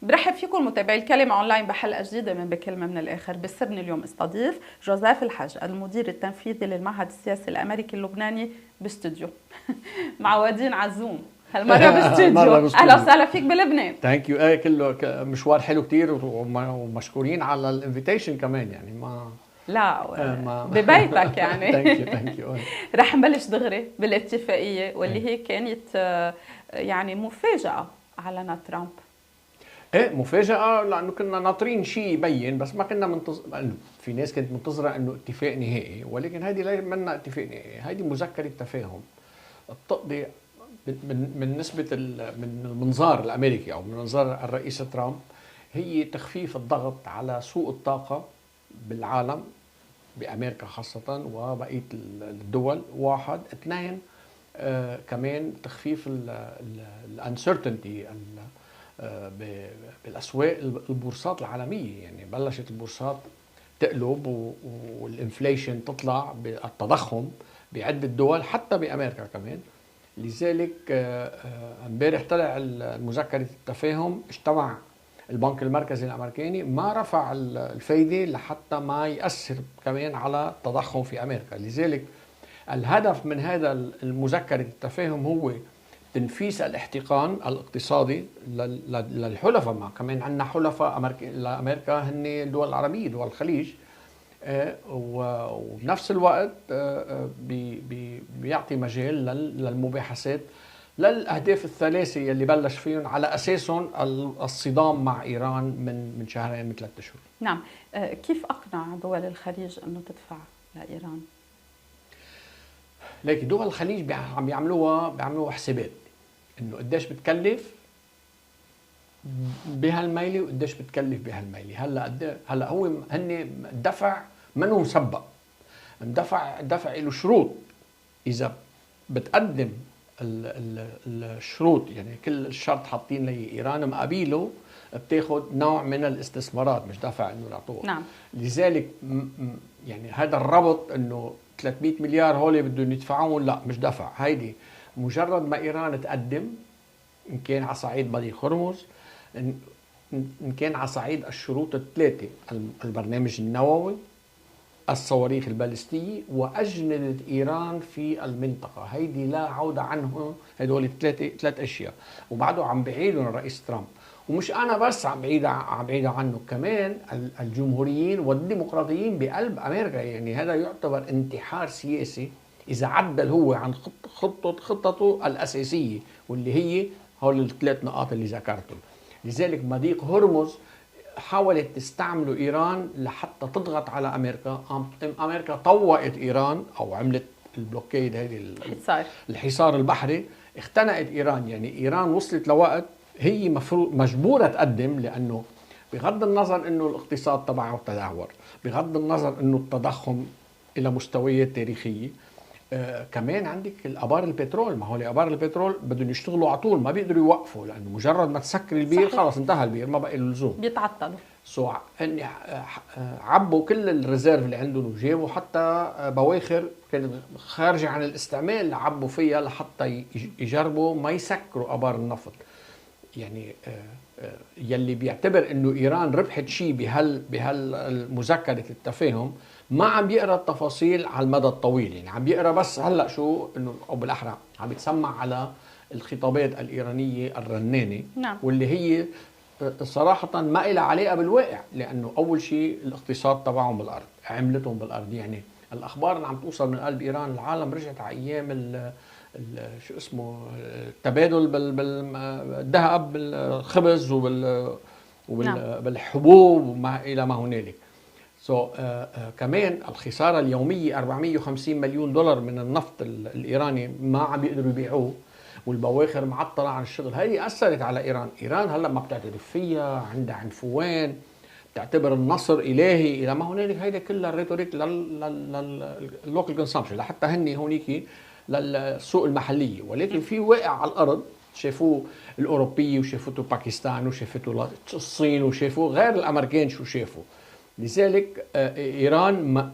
برحب فيكم متابعي الكلمة أونلاين بحلقة جديدة من بكلمة من الآخر. بيسرني اليوم استضيف جوزيف الحج، المدير التنفيذي للمعهد السياسي الأمريكي اللبناني باستوديو. معودين عزوم هالمرة باستوديو. أهلا وسهلا فيك بلبنان. ثانك يو. ايه كله مشوار حلو كتير ومشكورين على الانفيتيشن كمان، يعني لا ببيتك يعني. ثانك يو. رح نبلش دغري بالاتفاقية واللي هي كانت يعني مفاجأة على ترامب. ايه مفاجأة، لأنه كنا ناطرين شيء يبين، بس ما كنا منتظر. في ناس كانت منتظرة إنه اتفاق نهائي، ولكن هذه لا منا اتفاق نهائي، هذه مذكرة تفاهم بتقضي من نسبة من المنظار الأمريكي أو من منظار الرئيس ترامب هي تخفيف الضغط على سوق الطاقة بالعالم، بأمريكا خاصة وبقية الدول. واحد اثنين، كمان تخفيف الانسرتينتي بالاسواق، البورصات العالميه. يعني بلشت البورصات تقلب والانفليشن تطلع، بالتضخم بعده دول حتى بامريكا كمان. لذلك امبارح طلع مذكره التفاهم، اجتمع البنك المركزي الامريكي، ما رفع الفايده لحتى ما ياثر كمان على التضخم في امريكا. لذلك الهدف من هذا المذكره التفاهم هو تنفيس الاحتقان الاقتصادي للحلفاء. ما كمان عندنا حلفاء لامريكا هن الدول العربيه، دول الخليج، وبنفس الوقت بيعطي مجال للمباحثات للاهداف الثلاثه اللي بلش فيهم على اساسهم الصدام مع ايران من شهرين من 3 اشهر. نعم. كيف اقنع دول الخليج انه تدفع لايران؟ لكن دول الخليج عم بيعملوها حسابات انه قديش بتكلف بهالميله وقديش بتكلف بهالميله. هلا هو هن الدفع منه مسبق، الدفع له شروط. اذا بتقدم الشروط، يعني كل الشرط حاطين لي ايران مقابله، بتاخذ نوع من الاستثمارات، مش دفع انه يعطوها. نعم. لذلك يعني هذا الربط انه 300 مليار هول بدهم يدفعون، لا مش دفع. هيدي مجرد ما ايران تقدم، ان كان على صعيد مضيق هرمز، ان كان على صعيد الشروط الثلاثه: البرنامج النووي، الصواريخ البالستيه، واجنده ايران في المنطقه، هيدي لا عوده عنهم. هدول ثلاث اشياء، وبعده عم بعيدهم الرئيس ترامب. ومش انا بس عم بعيد عنه، كمان الجمهوريين والديمقراطيين بقلب امريكا. يعني هذا يعتبر انتحار سياسي اذا عدل هو عن خطته الاساسيه، واللي هي هول الثلاث نقاط اللي ذكرتهم. لذلك مضيق هرمز حاولت تستعمله ايران لحتى تضغط على امريكا. امريكا طوقت ايران او عملت البلوكيد، هذه الحصار البحري. اختنقت ايران. يعني ايران وصلت لوقت هي مجبوره تقدم، لانه بغض النظر انه الاقتصاد تبعه تدهور، بغض النظر انه التضخم الى مستويات تاريخيه، كمان عندك الابار البترول. ما هو ابار البترول بدهم يشتغلوا على طول، ما بيقدروا يوقفوا، لانه مجرد ما تسكر البير خلص انتهى البير، ما بقى له لزوم، بيتعطلوا. عبوا كل الريزيرف اللي عندهم، وجابوا حتى بواخر كانت خارجه عن الاستعمال عبوا فيها لحتى يجربوا ما يسكروا ابار النفط. يعني يلي بيعتبر انه ايران ربحت شيء بهالمذكره التفاهم ما عم بيقرا التفاصيل على المدى الطويل. يعني عم بيقرا بس هلا شو انه، او بالاحرى عم يتسمع على الخطابات الايرانيه الرنانه. نعم. واللي هي صراحه ما لها علاقه بالواقع، لانه اول شيء الاقتصاد تبعهم بالارض، عملتهم بالارض. يعني الاخبار اللي عم توصل من قلب ايران، العالم رجعت على ايام شو اسمه التبادل بالذهب، بالخبز وبالحبوب وما الى ما هنالك. كمان الخساره اليوميه 450 مليون دولار من النفط الايراني ما عم بيقدروا يبيعوه، والبواخر معطله عن الشغل. هذه اثرت على ايران. ايران هلا ما بتعترف فيها، عندها عنفوان، تعتبر النصر الهي الى ما هنالك. هيدا كلها الريتوريك لللوكال كونسامشن، لحتى هن هونيك للسوق المحليه. ولكن في واقع على الارض شافوه الاوروبيه، وشافته باكستان، وشافته الصين، وشافوه غير الامريكان شو شافوا. لذلك ايران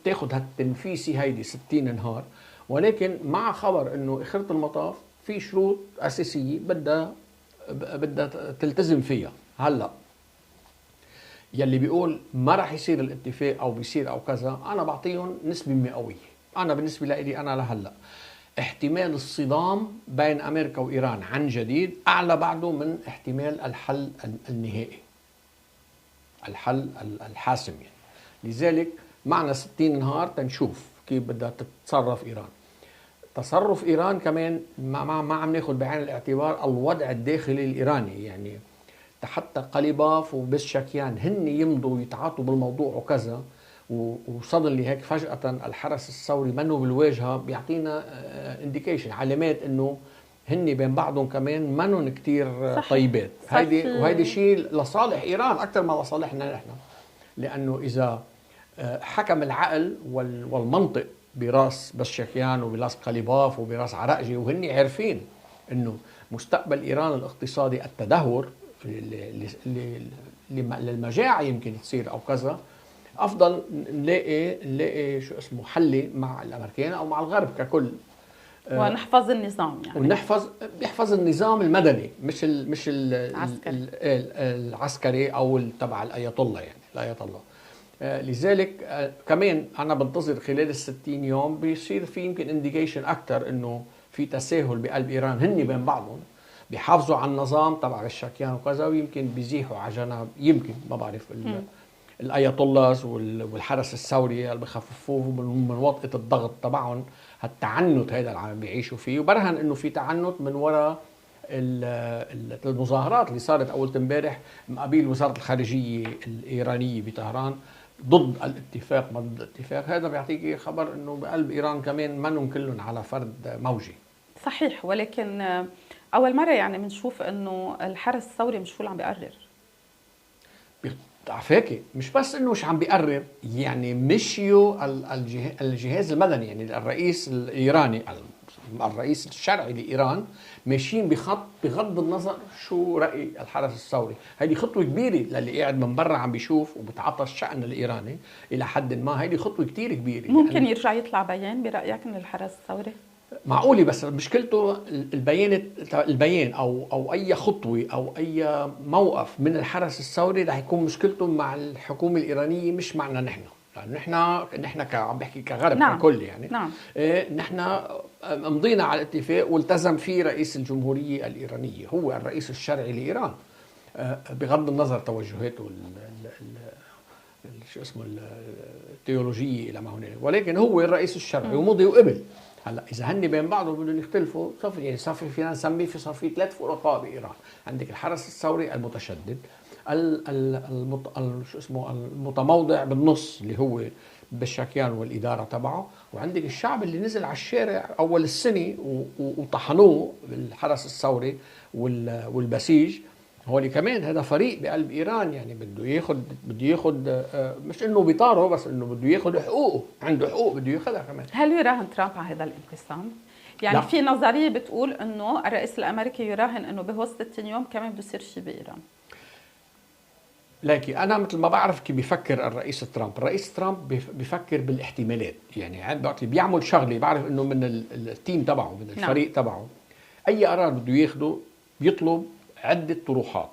بتاخذ هالتنفيسي هيدي 60 نهار، ولكن مع خبر انه اخره المطاف في شروط اساسيه بدها تلتزم فيها. هلا يلي بيقول ما راح يصير الاتفاق او بيصير او كذا، انا بعطيهم نسبه مئويه. انا بالنسبه لي انا لهلا احتمال الصدام بين امريكا وايران عن جديد اعلى بعده من احتمال الحل النهائي، الحل الحاسم يعني. لذلك معنا 60 نهار تنشوف كيف بدها تتصرف ايران. تصرف ايران كمان ما عم ناخذ بعين الاعتبار الوضع الداخلي الايراني، يعني حتى قليباف وبشكيان هن يمضوا يتعاطوا بالموضوع وكذا، وصدر لي هيك فجأة الحرس الثوري منه بالواجهة، بيعطينا انديكيشن، علامات انه هن بين بعضهم كمان منهم كتير طيبات. وهيدي شيء لصالح ايران اكثر ما لصالحنا نحن، لانه اذا حكم العقل والمنطق براس بشكيان وبراس قليباف وبراس عرقجي، وهن عارفين انه مستقبل ايران الاقتصادي التدهور للمجاعة يمكن تصير او كذا، افضل نلاقي شو اسمه حل مع الامريكان او مع الغرب ككل، ونحفظ النظام يعني، بيحفظ النظام المدني مش العسكري. العسكري او تبع الاية الله يعني الاية الله. لذلك كمان انا بنتظر خلال ال60 يوم بيصير في يمكن انديكيشن اكثر انه في تساهل بقلب ايران، هن بين بعضهم بيحافظوا على النظام تبع الشكيان وكذا، ويمكن بيزيحوا على جنب، يمكن ما بعرف الاية الله والحرس الثوري اللي بخففوه من وطئة الضغط تبعهم، هالتعنت هذا اللي عم بيعيشوا فيه. وبرهن انه في تعنت من وراء المظاهرات اللي صارت اول امبارح مقابل وزارة الخارجية الإيرانية بطهران ضد الاتفاق، ما ضد الاتفاق. هذا بيعطيك خبر انه بقلب ايران كمان منهم كلهم على فرد موجي. صحيح، ولكن اول مرة يعني بنشوف انه الحرس الثوري مش هو اللي عم بيقرر. عفاكي مش بس انه مش عم بيقرر، يعني مشيوا الجهاز المدني، يعني الرئيس الايراني الرئيس الشرعي لايران ماشيين بخط بغض النظر شو راي الحرس الثوري. هذه خطوه كبيره للي قاعد من برا عم بيشوف وبتعاطى الشأن الايراني الى حد ما. هذه خطوه كتير كبيره. ممكن يعني يرجع يطلع بيان برايك من الحرس الثوري؟ معقولة، بس مشكلته البيان او اي خطوه او اي موقف من الحرس الثوري رح يكون مشكلته مع الحكومه الايرانيه مش معنا نحن، لانه نحن عم بحكي كغرب نعم. ككل يعني. نعم. نحن مضينا على الاتفاق والتزم فيه رئيس الجمهوريه الايرانيه، هو الرئيس الشرعي لايران بغض النظر توجهاته شو اسمه التيولوجيه الى ما هنالك، ولكن هو الرئيس الشرعي ومضي وقبل. هلا اذا هن بين بعضهم بدهم يختلفوا صفي، يعني صفي فينا نسميه صار في 3 فرقاء بايران. عندك الحرس الثوري المتشدد، شو اسمه المتموضع بالنص اللي هو بشكيان والاداره تبعه، وعندك الشعب اللي نزل على الشارع اول السنه وطحنوه بالحرس الثوري والبسيج. هو كمان هذا فريق بقلب ايران، يعني بده ياخذ مش انه بيطاره، بس انه بده ياخذ حقوقه، عنده حقوق بده ياخذها كمان. هل يراهن ترامب على هذا الانقسام؟ يعني لا. في نظريه بتقول انه الرئيس الامريكي يراهن انه بهوسط 60 يوم كمان بده يصير شيء بايران. لكن انا مثل ما بعرف كيف بيفكر الرئيس ترامب بيفكر بالاحتمالات، يعني بيعمل شغله، بعرف انه من التيم تبعه، من الفريق تبعه اي قرار بده ياخده بيطلب عدة طروحات،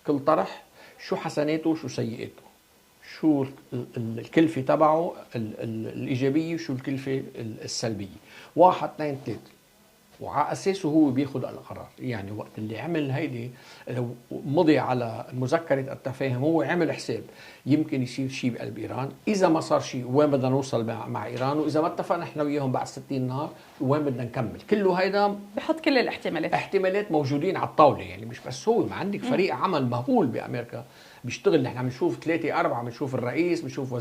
كل طرح شو حسناته وشو سيئاته، شو الكلفة تبعه الإيجابية وشو الكلفة السلبية، 1 2 3، وعلى أساسه هو بياخد القرار. يعني وقت اللي عمل هيدي مضي على مذكرة التفاهم، هو عمل حساب يمكن يصير شيء بقلب إيران، إذا ما صار شيء وين بدنا نوصل مع إيران، وإذا ما اتفقنا إحنا وياهم بعد 60 نهار وين بدنا نكمل. كله هيدا بحط كل الاحتمالات، احتمالات موجودين على الطاولة. يعني مش بس هو، ما عندك فريق عمل مهول بأمريكا بيشتغل. نحن بنشوف 3 4، بنشوف الرئيس، بنشوف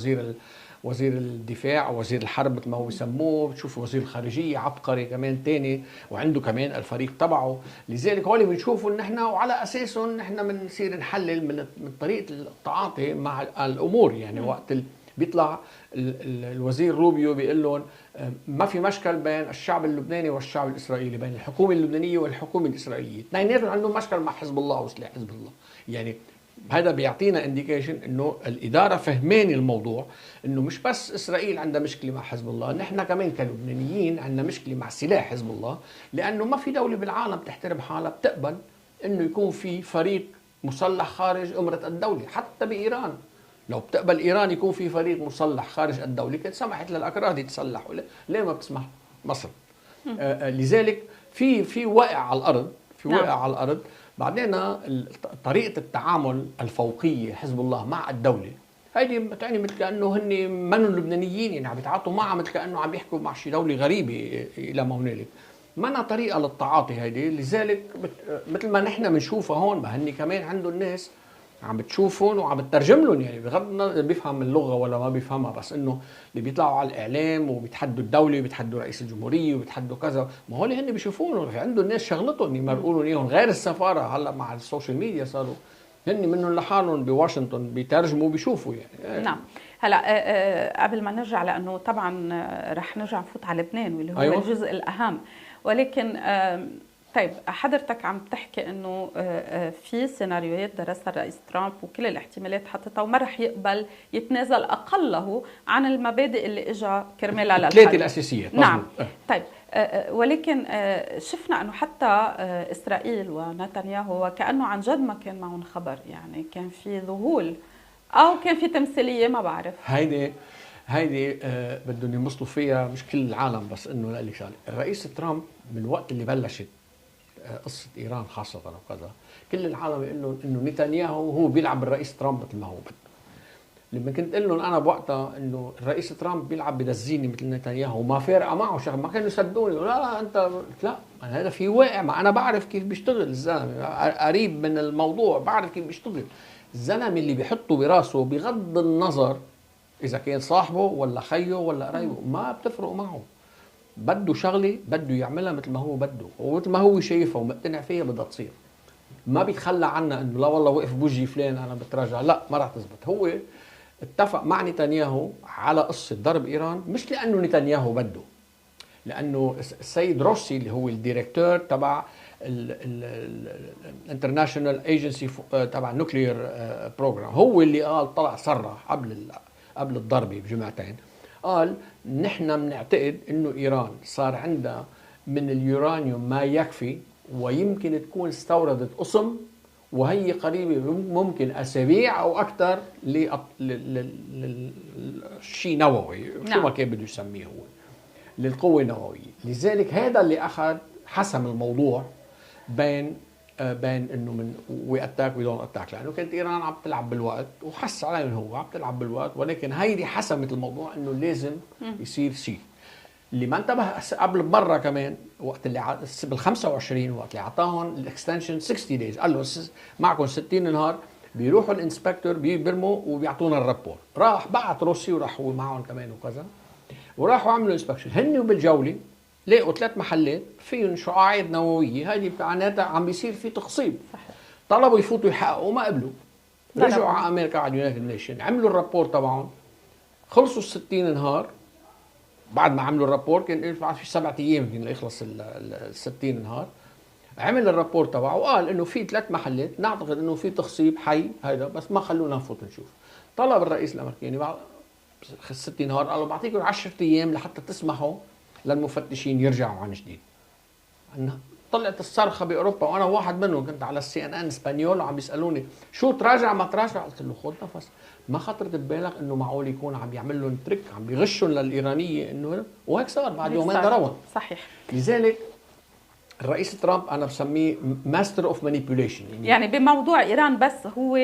وزير الدفاع او وزير الحرب مثل ما هو يسموه، بتشوف وزير الخارجيه عبقري كمان تاني وعنده كمان الفريق تبعه. لذلك هول بنشوفوا نحن وعلى اساسهم نحن بنصير نحلل من طريقه التعاطي مع الامور. يعني وقت بيطلع الوزير روبيو بيقول لهم ما في مشكل بين الشعب اللبناني والشعب الاسرائيلي، بين الحكومه اللبنانيه والحكومه الاسرائيليه، اثنيناتهم عندهم مشكل مع حزب الله وسلاح حزب الله. يعني هذا بيعطينا انديكيشن انه الاداره فهمان الموضوع، انه مش بس اسرائيل عندها مشكله مع حزب الله، نحن كمان كلبنانيين عندنا مشكله مع سلاح حزب الله، لانه ما في دوله بالعالم تحترم حالها بتقبل انه يكون في فريق مسلح خارج أمرة الدولة. حتى بإيران لو بتقبل إيران يكون في فريق مسلح خارج الدولة كانت سمحت للأكراد يتسلحوا. ليه ما بتسمح مصر؟ لذلك في وقع على الأرض، في وقع على الأرض. بعدين طريقة التعامل الفوقية حزب الله مع الدولة هيدي بتعني مثل كأنه هن منهم لبنانيين، يعني عم يتعاطوا معها مثل كأنه عم يحكوا مع شي دولة غريبة إلى ما هنالك. منا طريقة للتعاطي هيدي. لذلك مثل ما نحن بنشوفها هون، ما هن كمان عندهم ناس عم بتشوفهم وعم بترجم لهم، يعني بغض النظر بيفهم اللغة ولا ما بيفهمها، بس انه اللي بيطلعوا على الإعلام وبيتحدوا الدولة وبيتحدوا رئيس الجمهورية وبيتحدوا كذا، ما هو اللي هن بيشوفونهم. في عندهم ناس شغلتهم يمرقوا لهم غير السفارة. هلا مع السوشيال ميديا صاروا هن منهم لحالهم بواشنطن بيترجموا وبيشوفوا يعني. نعم. هلا قبل ما نرجع، لانه طبعا رح نرجع نفوت على لبنان واللي هو أيوة. الجزء الاهم، ولكن طيب حضرتك عم تحكي انه في سيناريوهات درسها الرئيس ترامب وكل الاحتمالات حطتها وما رح يقبل يتنازل اقله عن المبادئ اللي اجى كرمالها للحل. الثلاثه الاساسيه. نعم. طيب ولكن شفنا انه حتى اسرائيل ونتنياهو وكانه عن جد ما كان معهم خبر، يعني كان في ذهول او كان في تمثيليه، ما بعرف. هيدي بدهم ينبسطوا فيها مش كل العالم، بس انه لك شغله. الرئيس ترامب من الوقت اللي بلشت قصه ايران خاصه وكذا، كل العالم يقول لهم انه نتنياهو هو بيلعب بالرئيس ترامب مثل ما هو بده. لما كنت اقول لهم انا بوقتها انه الرئيس ترامب بيلعب بدزيني مثل نتنياهو وما فارقه معه شغله، ما كانوا يصدقوني. لا انت لا، هذا في واقع، ما انا بعرف كيف بيشتغل الزلمه، قريب من الموضوع، بعرف كيف بيشتغل. الزلمه اللي بيحطه براسه بغض النظر اذا كان صاحبه ولا خيه ولا قرايبه ما بتفرق معه. بده شغله بده يعملها مثل ما هو بده ومثل ما هو شايفها ومقتنع فيها بدها تصير. ما بيتخلى عنها انه لا والله وقف بوجهي فلان انا بتراجع، لا ما راح تزبط. هو اتفق مع نتنياهو على قصه ضرب ايران، مش لانه نتنياهو بده، لانه السيد روسي اللي هو الديريكتور تبع الانترناشونال ايجنسي تبع النوكليير بروجرام هو اللي قال، طلع صرح قبل الضربه بجمعتين، قال نحن بنعتقد انه ايران صار عندها من اليورانيوم ما يكفي، ويمكن تكون استوردت قسم وهي قريبه ممكن اسابيع او اكثر للشيء نووي. نعم. شو ما كان بده يسميه هو، للقوه النوويه. لذلك هذا اللي اخذ حسم الموضوع بين انه من وي اتاك وي دونت اتاك، لانه كانت ايران عم تلعب بالوقت وحس عليه هو عم تلعب بالوقت، ولكن هيدي حسمت الموضوع انه لازم يصير شيء. اللي ما انتبه قبل بمره كمان وقت اللي بال 25 وقت اللي اعطاهم الاكستنشن 60 دايز، قال له معكم 60 نهار، بيروحوا الانسبكتور بيبرموا وبيعطونا الرابور. راح بعت روسي وراح هو معهم كمان وكذا، وراحوا عملوا انسبكشن هن وبالجوله لقوا 3 محلات فيهم شعاعات نوويه. هذه معناتها عم بيصير في تخصيب. صحيح. طلبوا يفوتوا يحققوا ما قبلوا، رجعوا على امريكا على اليونايتد نيشن، عملوا الرابور تبعهم، خلصوا 60 نهار. بعد ما عملوا الرابور كان في 7 ايام يمكن ليخلص ال 60 نهار. عمل الرابور تبعه وقال انه في 3 محلات نعتقد انه في تخصيب حي هيدا، بس ما خلونا نفوت نشوف. طلب الرئيس الامريكي بعد 60 نهار قال له بعطيكم 10 ايام لحتى تسمحوا للمفتشين يرجعوا عن جديد. طلعت الصرخه باوروبا، وانا واحد منهم كنت على السي ان ان اسبانيول وعم بيسالوني شو تراجع ما تراجع، قلت له خذ نفس. ما خطرت ببالك انه معقول يكون عم يعمل لهم تريك، عم بيغشهم للايرانيه انه، وهيك صار بعد يومين ضربهم. صحيح. لذلك الرئيس ترامب انا بسميه ماستر اوف مانيبيوليشن. يعني بموضوع ايران بس هو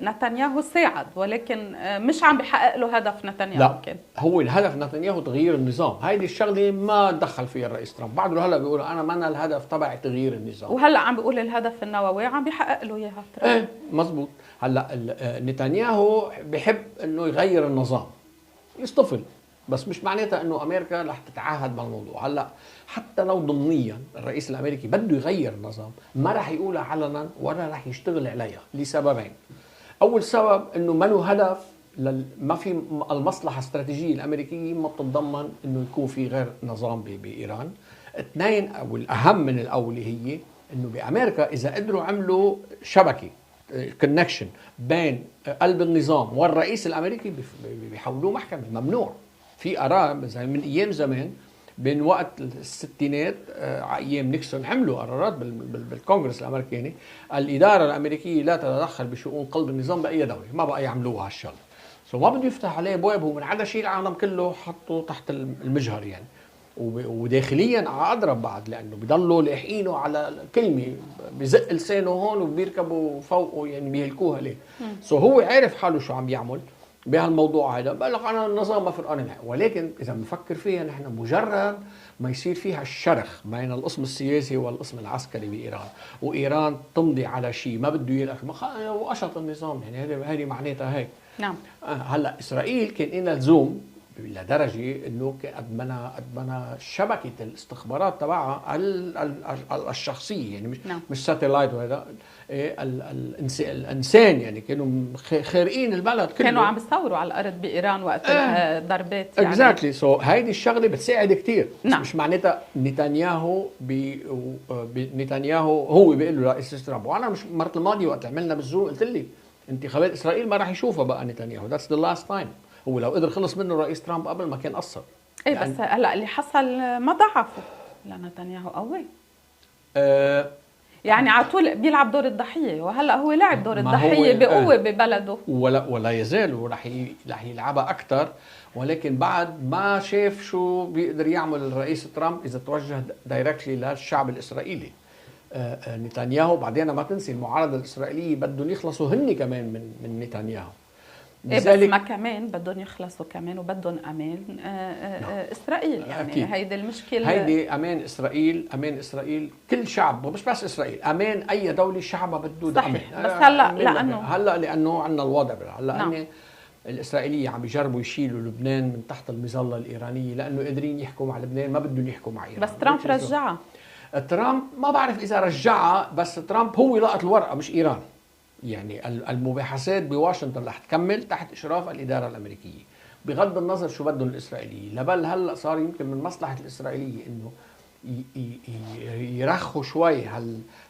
نتنياهو ساعد، ولكن مش عم بيحقق له هدف نتنياهو. لا كان هو الهدف نتنياهو تغيير النظام. هيدي الشغله ما دخل فيها الرئيس ترامب، بعده هلا بيقول انا ما الهدف تبعي تغيير النظام، وهلا عم بيقول الهدف النووي عم بيحقق له اياها. ايه مزبوط. هلا نتنياهو بحب انه يغير النظام يصطفل، بس مش معناتها انه امريكا رح تتعهد بالموضوع. هلا حتى لو ضمنيا الرئيس الامريكي بده يغير النظام ما رح يقولها علنا ولا رح يشتغل عليها لسببين. اول سبب انه ما له هدف، ما في المصلحه الاستراتيجيه الامريكيه ما بتتضمن انه يكون في غير نظام بايران. اثنين او الاهم من الاولى هي انه بامريكا اذا قدروا عملوا شبكه كونكشن بين قلب النظام والرئيس الامريكي بيحولوه محكمه. ممنوع. في اراء زي من ايام زمان بين وقت الستينات ايام نيكسون عملوا قرارات بالكونغرس الامريكاني الاداره الامريكيه لا تتدخل بشؤون قلب النظام باي دوله، ما بقى يعملوها هالشغله. ما بده يفتح عليه ابواب، ومن عدا شيء العالم كله حطه تحت المجهر يعني. وداخليا على اضرب بعد، لانه بضلوا لاحقينه على كلمه، بزق لسانه هون وبيركبوا فوقه يعني بيهلكوها ليه. هو عارف حاله شو عم يعمل بهالموضوع هذا، بقول لك انا النظام ما فرقان معي. ولكن اذا بنفكر فيها نحن، مجرد ما يصير فيها الشرخ بين القسم السياسي والقسم العسكري بايران، وايران تمضي على شيء ما بده اياه وقشط النظام، يعني هذه معناتها هيك. نعم. هلا اسرائيل كان لها لزوم لدرجه انه ادمنا شبكه الاستخبارات تبعها الشخصيه، يعني مش ساتلايت وهذا، الانسان يعني كانوا خارقين البلد كله، كانوا عم بيصوروا على الارض بايران وقت الضربات يعني. اكزاكتلي. هيدي الشغله بتساعد كثير. نعم. مش معناتها نتنياهو هو بيقول له رئيس ترامب. وانا مش مرة الماضيه وقت عملنا بالزوم قلت لي انتخابات اسرائيل ما راح يشوفها بقى نتنياهو، ذاتس ذا لاست تايم. هو لو قدر خلص منه رئيس ترامب قبل ما كان قصر. ايه يعني بس هلا اللي حصل ما ضعفه لنتنياهو قوي. يعني على طول بيلعب دور الضحيه، وهلا هو لعب دور الضحيه بقوه ببلده، ولا يزال ورح يلعبها اكثر. ولكن بعد ما شاف شو بيقدر يعمل الرئيس ترامب اذا توجه دايركتلي للشعب الاسرائيلي. نتنياهو بعدين ما تنسي المعارضه الاسرائيليه بدهم يخلصوا هن كمان من نتنياهو. بس ما كمان بدهم يخلصوا كمان وبدهم امان اسرائيل يعني. أكيد. هيدي المشكله، هيدي امان اسرائيل كل شعب، مش بس اسرائيل، امان اي دوله شعبها بده امان. بس لانه عندنا الوضع هلا نعم. الاسرائيليه عم يجربوا يشيلوا لبنان من تحت المظله الايرانيه، لانه قادرين يحكوا مع لبنان، ما بدهم يحكوا مع ايران. بس ترامب رجعها. ترامب ما بعرف اذا رجعها، بس ترامب هو لقط الورقه مش ايران. يعني المباحثات بواشنطن رح تكمل تحت اشراف الاداره الامريكيه، بغض النظر شو بدهم الاسرائيليين. لبل هلا صار يمكن من مصلحه الاسرائيليه انه يرخوا شوي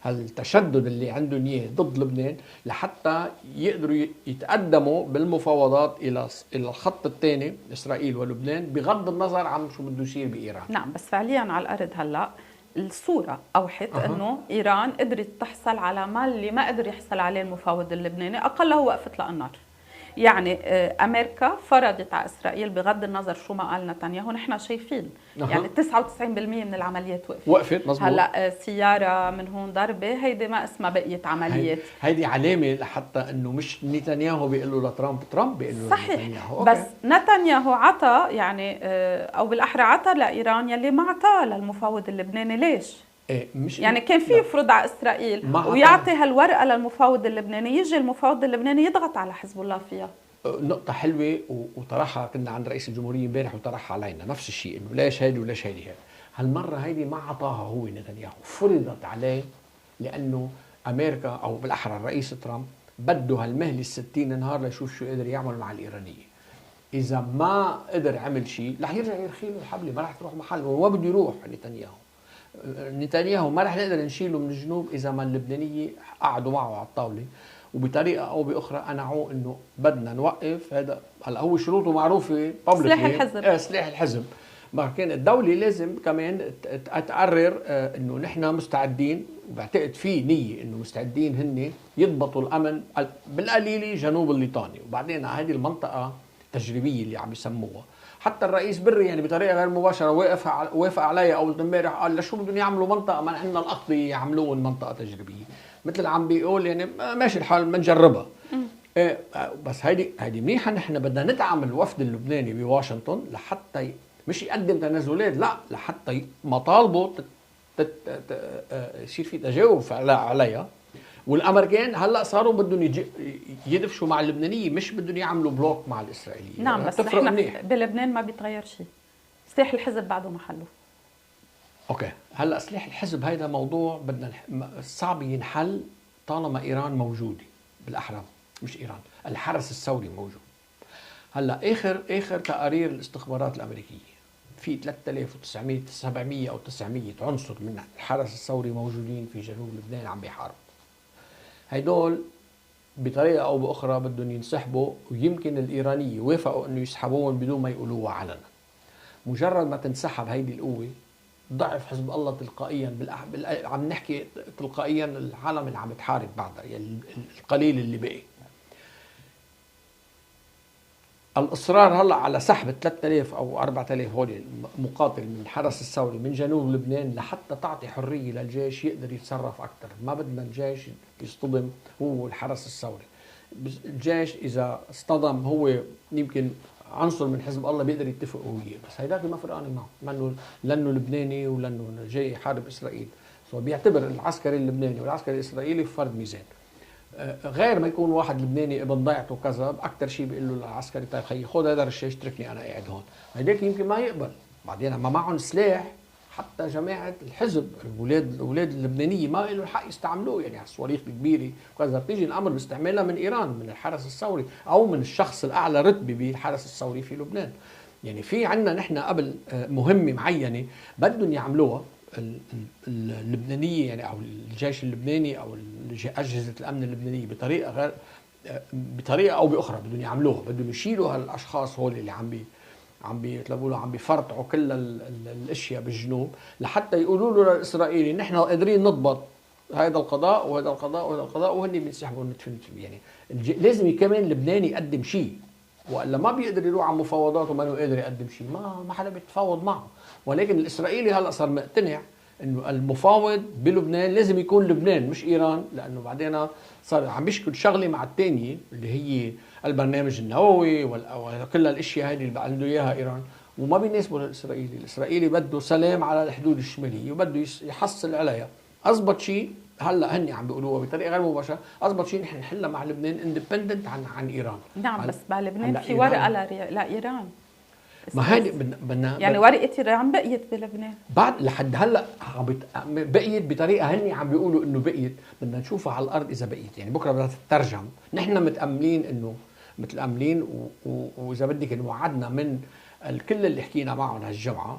هالتشدد اللي عندهم اياه ضد لبنان، لحتى يقدروا يتقدموا بالمفاوضات الى الخط الثاني اسرائيل ولبنان، بغض النظر عن شو بده يصير بايران. نعم. بس فعليا على الارض هلا الصورة أوحت أنه إيران قدرت تحصل على ما اللي ما قدر يحصل عليه المفاوض اللبناني، أقله وقف إطلاق النار. يعني أمريكا فرضت على إسرائيل بغض النظر شو ما قال نتنياهو. نحن شايفين يعني 99% من العمليات وقفت. مزبوط. هلا سيارة من هون ضربة، هيدي ما اسمها بقية عمليات. هيدي علامة لحتى أنه مش نتنياهو بيقول له لترامب، ترامب بيقول له صحيح. لنتنياهو. بس نتنياهو عطى يعني أو بالأحرى عطى لإيران يلي ما عطاه للمفاوض اللبناني. ليش؟ مش يعني كان في يفرض على إسرائيل ويعطي هالورقة للمفاوض اللبناني، يجي المفاوض اللبناني يضغط على حزب الله فيها. نقطة حلوة وطرحها كنا عند رئيس الجمهورية امبارح وطرحها علينا نفس الشيء، انه ليش هيدي وليش هيدي. هالمرة هيدي ما عطاها هو نتنياهو، فرضت عليه، لأنه أمريكا أو بالأحرى الرئيس ترامب بده هالمهلة 60 نهار ليشوف شو قدر يعمل مع الإيرانية. إذا ما قدر عمل شيء رح يرجع يرخي له الحبلة، ما رح تروح محل، وما بده يروح نتنياهو ما رح نقدر نشيله من الجنوب إذا ما اللبنانية قعدوا معه على الطاولة وبطريقة أو بأخرى قنعوه إنه بدنا نوقف هذا. هلا هو شروطه معروفة، سلاح الحزب. سلاح الحزب. ما كان الدولة لازم كمان تقرر إنه نحن مستعدين، وبعتقد في نية إنه مستعدين هن يضبطوا الأمن بالقليلة جنوب الليطاني، وبعدين هذه المنطقة تجريبية اللي عم يسموها. حتى الرئيس بري يعني بطريقه غير مباشره وافق عليها اول امبارح، قال لشو بدهم يعملوا منطقه ما عندنا الاقضيه يعملوها منطقه تجريبيه، مثل عم بيقول يعني ماشي الحال بنجربها. بس هيدي منيحه. نحن بدنا ندعم الوفد اللبناني بواشنطن لحتى مش يقدم تنازلات، لا، لحتى مطالبه يصير في تجاوب عليها. والامريكان هلا صاروا بدهم يدفشوا مع اللبنانيه، مش بدهم يعملوا بلوك مع الاسرائيليين. نعم. بس نحن بلبنان ما بيتغير شيء، سلاح الحزب بعده محله. اوكي. هلا سلاح الحزب هيدا موضوع بدنا صعب ينحل طالما ايران موجوده. بالاحرى مش ايران، الحرس الثوري موجود. هلا اخر تقارير الاستخبارات الامريكيه في 3900 700 او 900 عنصر من الحرس الثوري موجودين في جنوب لبنان عم بيحاربوا. هيدول بطريقه او باخرى بدهم ينسحبوا، ويمكن الايرانيه وافقوا انه يسحبوهم بدون ما يقولوها علنا. مجرد ما تنسحب هيدي القوه ضعف حزب الله تلقائيا عم نحكي تلقائيا العالم اللي عم تحارب بعدها، يعني القليل اللي بقي. الاصرار هلا على سحب 3000 او 4000 هول مقاتل من الحرس الثوري من جنوب لبنان لحتى تعطي حريه للجيش يقدر يتصرف اكثر، ما بدنا الجيش يصطدم هو الحرس الثوري. الجيش اذا اصطدم هو يمكن عنصر من حزب الله بيقدر يتفق وياه، بس هيداك ما فرقانه معه، لانه لبناني ولانه جاي يحارب اسرائيل، سو بيعتبر العسكري اللبناني والعسكري الاسرائيلي فرد ميزان. غير ما يكون واحد لبناني ابن ضيعته كذا، اكثر شيء بيقول له العسكري طيب خيي خذ هذا الرشاش اتركني انا قاعد هون، هيداك يمكن ما يقبل. بعدين ما معهم سلاح، حتى جماعه الحزب الاولاد اللبنانيه ما لهم الحق يستعملوه، يعني الصواريخ الكبيره وكذا بتيجي الامر باستعمالها من ايران، من الحرس الثوري او من الشخص الاعلى رتبه بالحرس الثوري في لبنان. يعني في عندنا نحن قبل مهمه معينه بدهم يعملوها اللبنانيه، يعني او الجيش اللبناني او اجهزه الامن اللبنانيه بطريقه غير، بطريقه او باخرى بدهم يعملوها، بدهم يشيلوا هالاشخاص هول اللي عم بيفرطعوا كل الاشياء بالجنوب، لحتى يقولوا له للاسرائيلي نحن قادرين نضبط هذا القضاء وهذا القضاء وهذا القضاء، وهن بينسحبوا يعني لازم كمان لبنان يقدم شيء، والا ما بيقدر يروح على مفاوضات وما قادر يقدم شيء، ما حدا بيتفاوض معه. ولكن الاسرائيلي هلا صار مقتنع انه المفاوض بلبنان لازم يكون لبنان مش ايران، لانه بعدين صار عم بيشكل شغله مع الثانيه اللي هي البرنامج النووي وكل الاشياء هذه اللي عنده اياها ايران، وما بيناسبه للاسرائيلي. الاسرائيلي بده سلام على الحدود الشماليه وبده يحصل عليها. اضبط شيء هلا هن عم بيقولوها بطريقه غير مباشره، اضبط شيء نحن نحلها مع لبنان اندبندنت عن ايران. نعم بس مع لبنان في ورقه لايران، ما هيدي بدنا يعني ورقه ايران بقيت بلبنان بعد لحد هلا بقيت بطريقه هن عم بيقولوا انه بقيت، بدنا نشوفها على الارض اذا بقيت، يعني بكره بدها تترجم. نحن متاملين انه متاملين واذا بدك وعدنا من الكل اللي حكينا معهم هالجمعه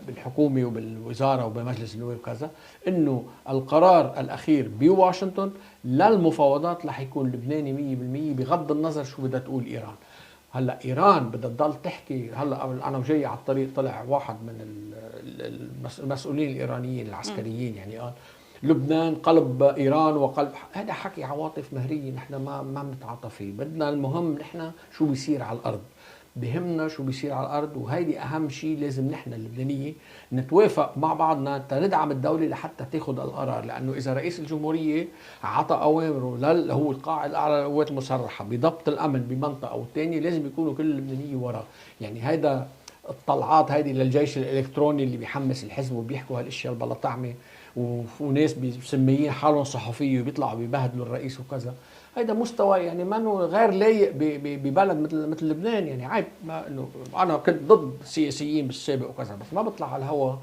بالحكومه وبالوزاره وبمجلس النواب وكذا، انه القرار الاخير بواشنطن للمفاوضات رح يكون لبناني 100% بغض النظر شو بدها تقول ايران. هلا ايران بدها تضل تحكي. هلا انا وجاي على الطريق طلع واحد من المسؤولين الايرانيين العسكريين يعني قال لبنان قلب ايران وقلب، هذا حكي عواطف مهريه نحن ما بنتعاطى فيه. بدنا المهم نحن شو بيصير على الارض، بهمنا شو بيصير على الارض، وهيدي اهم شيء. لازم نحن اللبنانيه نتوافق مع بعضنا ندعم الدوله لحتى تاخذ القرار، لانه اذا رئيس الجمهوريه عطى اوامره هو القائد الاعلى للقوات المسلحه بضبط الامن بمنطقه او ثانيه، لازم يكونوا كل اللبنانيه وراه. يعني هيدا الطلعات هيدي للجيش الالكتروني اللي بيحمس الحزب وبيحكوا هالاشياء البلا طعمه، وناس مسميين حالهم صحفيه وبيطلعوا بيبهدلوا الرئيس وكذا، هيدا مستوى يعني ما غير لايق ببلد مثل لبنان. يعني عيب، ما انه انا كنت ضد السياسيين بالسابق وكذا، بس ما بطلع على الهوا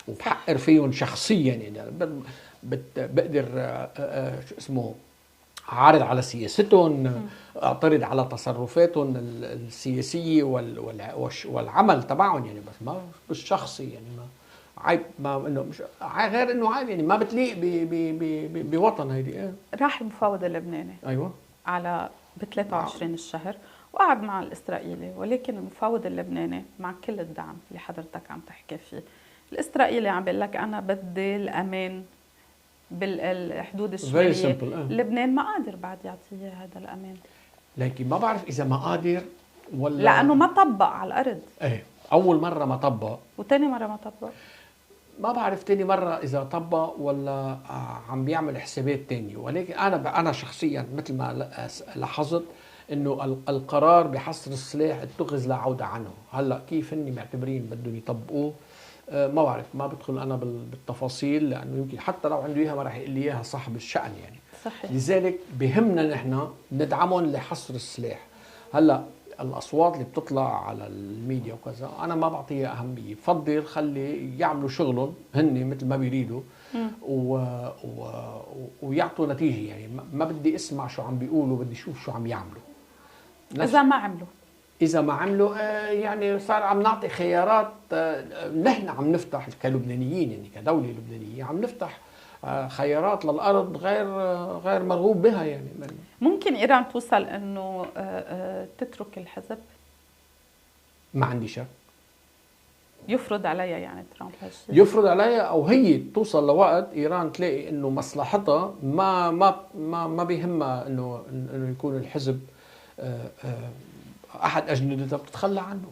وبحقر فيهم شخصيا. يعني بقدر شو اسمه عارض على سياستهم، اعترض على تصرفاتهم السياسيه والعمل تبعهم، يعني بس ما بالشخصي. يعني ما عيب، ما انه مش غير انه عيب، يعني ما بتليق بوطن هيدي. راح المفاوض اللبناني ايوه على ب 23 الشهر وقعد مع الاسرائيلي، ولكن المفاوض اللبناني مع كل الدعم اللي حضرتك عم تحكي فيه، الاسرائيلي عم بيقول لك انا بدي الامان بالحدود الشماليه، لبنان ما قادر بعد يعطيه هذا الامان. لكن ما بعرف اذا ما قادر ولا لانه ما طبق على الارض. ايه اول مره ما طبق وثاني مره ما طبق، ما بعرف ثاني مره اذا طبق ولا عم بيعمل حسابات ثانيه. ولكن انا شخصيا مثل ما لاحظت انه القرار بحصر السلاح اتخذ لا عوده عنه. هلا كيف هن معتبرين بدهم يطبقوه ما بعرف، ما بدخل انا بالتفاصيل، لانه يمكن حتى لو عنده اياها ما راح يقول لي اياها صاحب الشأن يعني. صحيح. لذلك بهمنا نحن ندعمهم لحصر السلاح. هلا الاصوات اللي بتطلع على الميديا وكذا انا ما بعطيها اهميه، بفضل خلي يعملوا شغلهم هن مثل ما بيريدوا ويعطوا نتيجه. يعني ما بدي اسمع شو عم بيقولوا، بدي اشوف شو عم يعملوا. اذا ما عملوا يعني صار عم نعطي خيارات. نحن عم نفتح كلبنانيين، يعني كدوله لبنانيه عم نفتح خيارات للارض غير مرغوب بها. يعني ممكن ايران توصل انه تترك الحزب؟ ما عندي شك. يفرض عليها يعني ترامب هالشيء؟ يفرض عليها او هي توصل لوقت ايران تلاقي انه مصلحتها ما بيهمها انه يكون الحزب احد اجندتها بتتخلى عنه.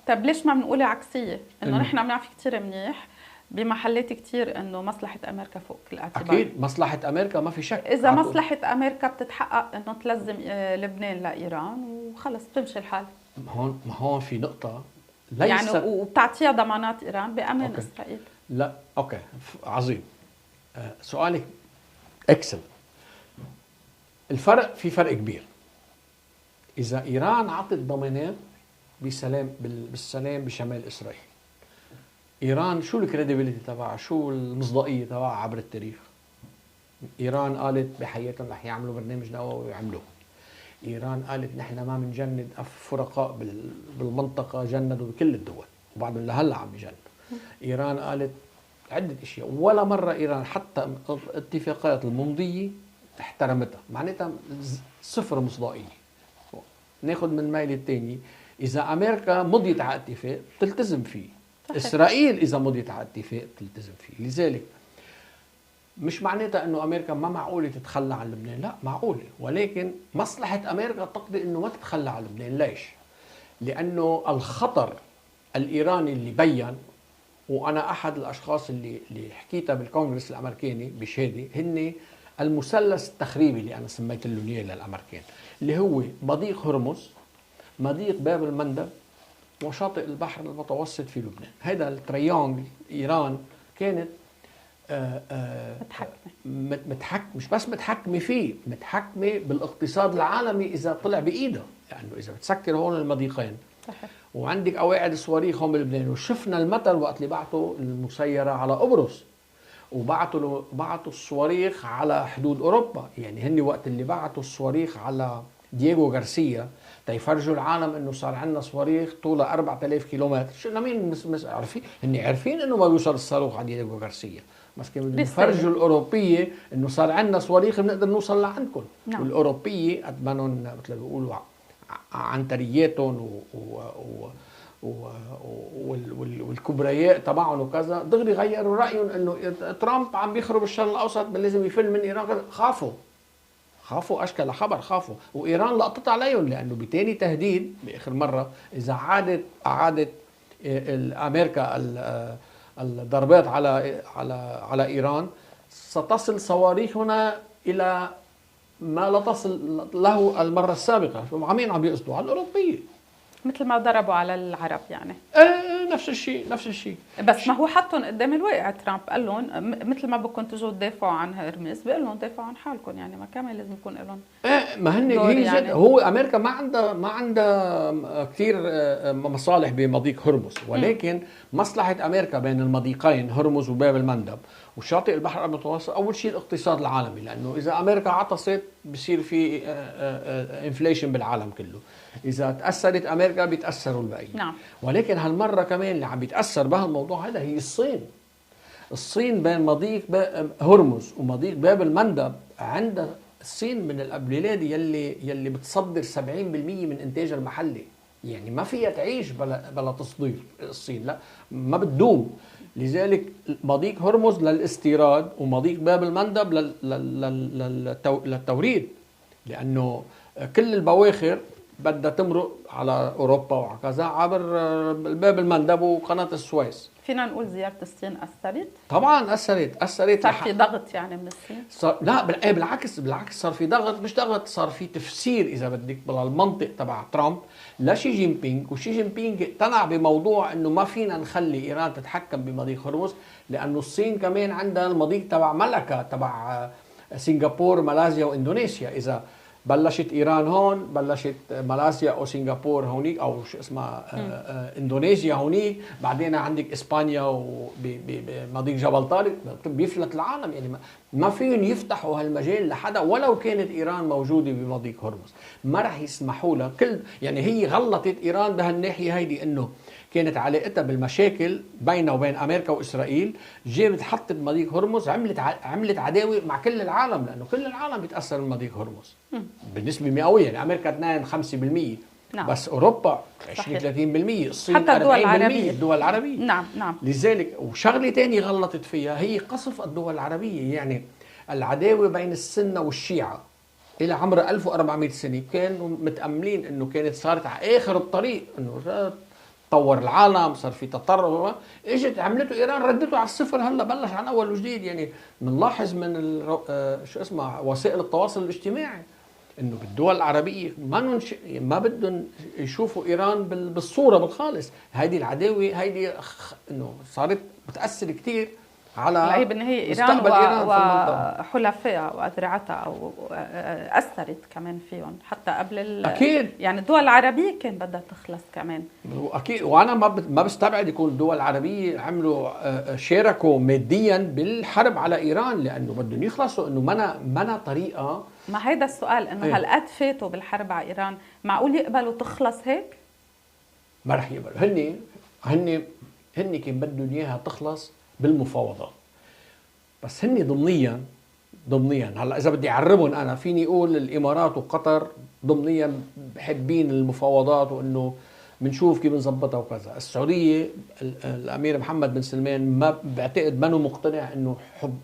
طب ليش ما بنقولها عكسيه؟ انه نحن بنعرف كثير منيح بمحلات كثير انه مصلحه امريكا فوق كل اعتبار. اكيد مصلحه امريكا ما في شك. اذا مصلحه امريكا بتتحقق انه تلزم لبنان لايران وخلص بتمشي الحال. ما هون في نقطه ليس يعني وبتعطيها ضمانات ايران بامان اسرائيل. لا اوكي عظيم. سؤالك اكسل. في فرق كبير. اذا ايران عطت ضمانات بالسلام بشمال اسرائيل، ايران شو الكريديبيليتي تبعها، شو المصداقيه تبعها عبر التاريخ؟ ايران قالت بحياتهم رح يعملوا برنامج نووي ويعملوه. ايران قالت نحن ما بنجند فرقاء بالمنطقه، جندوا بكل الدول وبعدهم لهلا عم بيجندوا. ايران قالت عده اشياء، ولا مره ايران حتى الاتفاقات الممضيه احترمتها، معناتها صفر مصداقيه. ناخذ من الميل الثاني، اذا امريكا مضيت على اتفاق تلتزم فيه، اسرائيل اذا مضيت على اتفاق تلتزم فيه. لذلك مش معناتها انه امريكا ما معقوله تتخلى عن لبنان، لا معقوله، ولكن مصلحه امريكا تقضي انه ما تتخلى عن لبنان. ليش؟ لانه الخطر الايراني اللي بين، وانا احد الاشخاص اللي حكيتها بالكونغرس الامريكاني بشهاده، هن المثلث التخريبي اللي انا سميت له اياه للامريكان، اللي هو مضيق هرمز، مضيق باب المندب، وشاطئ البحر المتوسط في لبنان. هذا التريانجل ايران كانت متحكمه، مش بس متحكمه فيه، متحكمه بالاقتصاد العالمي اذا طلع بايدها، لانه يعني اذا بتسكر هون المضيقين صحيح. وعندك قواعد صواريخ هون بلبنان، وشفنا المثل وقت اللي بعثوا المسيره على قبرص وبعثوا الصواريخ على حدود اوروبا. يعني هن وقت اللي بعثوا الصواريخ على دييغو غارسيا تيفرجوا العالم انه صار عندنا صواريخ طولها 4000 كيلومتر. شو لمين عارفين؟ هن عارفين انه ما بيوصل الصاروخ على دييغو غارسيا، بس كانوا بيفرجوا الاوروبيه انه صار عندنا صواريخ بنقدر نوصل لعندكم. نعم. والاوروبيه قد ما مثل ما بيقولوا عنترياتهم والكبرياء تبعهم وكذا، دغري غيروا رايهم انه ترامب عم بيخرب الشرق الاوسط، لازم يفل من ايران. خافوا اشكال خبر، خافوا، وايران لقطت عليهم، لانه بتاني تهديد باخر مره اذا اعادت امريكا الضربات على ايران، ستصل صواريخنا الى ما لا تصل له المره السابقه. عمين عم بيقصدوا على الاوروبيه، مثل ما ضربوا على العرب يعني. نفس الشيء. بس ما هو حطهم قدام الواقع. ترامب قال لهم مثل ما بدكم تجوا تدافعوا عن هرمس، بقول لهم دافعوا عن حالكم، يعني ما كمان لازم يكون لهم ما هن يعني. هو امريكا ما عندها كثير مصالح بمضيق هرمز، ولكن مصلحه امريكا بين المضيقين هرمز وباب المندب وشاطئ البحر المتوسط اول شيء الاقتصاد العالمي، لانه اذا امريكا عطست بصير في انفليشن بالعالم كله. إذا تأثرت أمريكا بيتأثروا الباقيين. نعم. ولكن هالمرة كمان اللي عم بيتأثر بهالموضوع هذا هي الصين بين مضيق هرمز ومضيق باب المندب. عندها الصين من البلاد يلي بتصدر 70% من إنتاجها المحلي، يعني ما فيها تعيش بلا تصدير. الصين لا، ما بتدوم. لذلك مضيق هرمز للاستيراد ومضيق باب المندب للتوريد، لأنه كل البواخر بدها تمرق على اوروبا وهكذا عبر باب المندب وقناه السويس. فينا نقول زياره الصين اثرت؟ طبعا اثرت. صار في ضغط يعني من الصين؟ لا بالعكس صار في ضغط، مش ضغط، صار في تفسير اذا بدك بالمنطق تبع ترامب لشي جين بينغ. وشي جين بينغ اقتنع بموضوع انه ما فينا نخلي ايران تتحكم بمضيق هرمز، لانه الصين كمان عندها المضيق تبع ملكه تبع سنغافور ماليزيا واندونيسيا. اذا بلشت ايران هون، بلشت ماليزيا او سنغافور هونيك، او شو اسمها اندونيسيا هونيك، بعدين عندك اسبانيا ومضيق جبل طارق، بيفلت العالم. يعني ما فيهم يفتحوا هالمجال لحدا ولو كانت ايران موجوده بمضيق هرمز، ما راح يسمحوا لها. يعني هي غلطت ايران بهالناحيه هيدي، انه كانت علاقتها بالمشاكل بينها وبين امريكا واسرائيل، جابت حطت مضيق هرمز، عملت عداوه مع كل العالم، لانه كل العالم بيتاثر من مضيق هرمز بنسبه مئويه. يعني امريكا 2-5%، نعم. بس اوروبا 20-30%، الصين حتى الدول 40%، العربية. الدول العربية. نعم نعم. لذلك وشغله ثانيه غلطت فيها هي قصف الدول العربيه، يعني العداوه بين السنه والشيعه الى عمر 1400 سنه كانوا متاملين انه كانت صارت على اخر الطريق، انه تطور العالم، صار في تطرف، اجت عملته ايران ردته على الصفر، هلا بلش عن اول وجديد. يعني بنلاحظ من شو اسمه وسائل التواصل الاجتماعي انه بالدول العربيه ما بدهم يشوفوا ايران بالصوره بالخالص. هيدي العداوه هيدي انه صارت بتاثر كثير على العيب ان هي ايران مستقبل ايران في المنطقه. وحلفائها واذرعتها او اثرت كمان فيهم حتى قبل اكيد. يعني الدول العربيه كان بدها تخلص كمان. اكيد، وانا ما بستبعد يكون الدول العربيه عملوا شاركوا ماديا بالحرب على ايران، لانه بدهم يخلصوا، انه منا طريقه. ما هيدا السؤال، انه ايه؟ هالقد فاتوا بالحرب على ايران، معقول يقبلوا تخلص هيك؟ ما رح يقبلوا. هن كان بدهم اياها تخلص بالمفاوضات، بس هن ضمنيا هلا اذا بدي اعربهم انا فيني اقول الامارات وقطر ضمنيا بحبين المفاوضات، وانه بنشوف كيف بنظبطها وكذا. السعوديه الامير محمد بن سلمان ما بعتقد منه مقتنع انه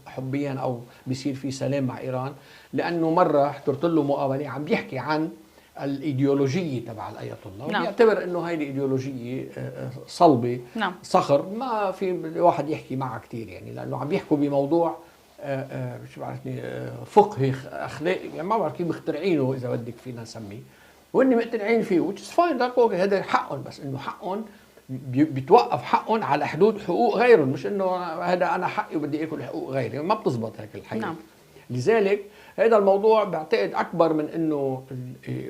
حبيا او بيصير في سلام مع ايران، لانه مره حضرت له مقابله عم بيحكي عن الايديولوجيه تبع الاية الله. نعم. بيعتبر انه هيدي ايديولوجيه صلبه. نعم. صخر ما في الواحد يحكي معها كثير، يعني لانه عم بيحكوا بموضوع شو بعرفني فقهي اخلاقي، يعني ما بعرف كيف مخترعينه اذا بدك فينا نسميه، واني مقتنعين فيه which is fine، هذا حقهم، بس انه حقهم بيتوقف حقهم على حدود حقوق غيرهم، مش انه هذا انا حقي وبدي اكل حقوق غيري، ما بتزبط هيك الحياه. نعم. لذلك هذا الموضوع بعتقد اكبر من انه